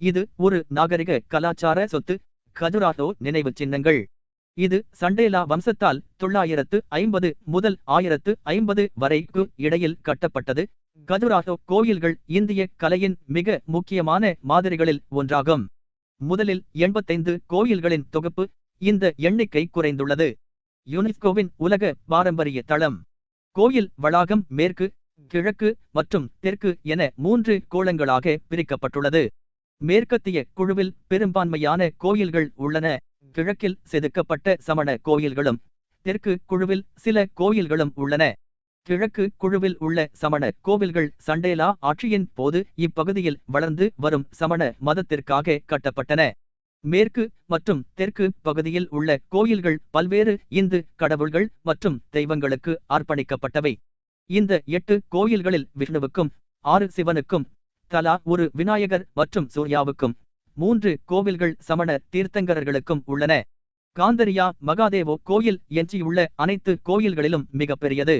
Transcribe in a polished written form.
இது ஒரு நாகரிக கலாச்சார சொத்து. கஜுராஹோ நினைவுச் சின்னங்கள். இது சண்டேலா வம்சத்தால் 950 முதல் 1050 வரைக்கு இடையில் கட்டப்பட்டது. கஜுராஹோ கோயில்கள் இந்திய கலையின் மிக முக்கியமான மாதிரிகளில் ஒன்றாகும். முதலில் 85 கோயில்களின் தொகுப்பு. இந்த எண்ணிக்கை குறைந்துள்ளது. யுனெஸ்கோவின் உலக பாரம்பரிய தளம். கோயில் வளாகம் மேற்கு, கிழக்கு மற்றும் தெற்கு என 3 கோளங்களாக பிரிக்கப்பட்டுள்ளது. மேற்கத்திய குழுவில் பெரும்பான்மையான கோயில்கள் உள்ளன. கிழக்கில் செதுக்கப்பட்ட சமண கோயில்களும், தெற்கு குழுவில் சில கோயில்களும் உள்ளன. கிழக்கு குழுவில் உள்ள சமண கோவில்கள் சண்டேலா ஆட்சியின் போது இப்பகுதியில் வளர்ந்து வரும் சமண மதத்திற்காக கட்டப்பட்டன. மேற்கு மற்றும் தெற்கு பகுதியில் உள்ள கோயில்கள் பல்வேறு இந்து கடவுள்கள் மற்றும் தெய்வங்களுக்கு அர்ப்பணிக்கப்பட்டவை. இந்த 8 கோயில்களில் விஷ்ணுவுக்கும் 6 சிவனுக்கும், தலா ஒரு விநாயகர் மற்றும் சூர்யாவுக்கும், 3 கோவில்கள் சமண தீர்த்தங்கரர்களுக்கும் உள்ளன. காந்தரியா மகாதேவோ கோயில் எஞ்சியுள்ள அனைத்து கோயில்களிலும் மிகப்பெரியது.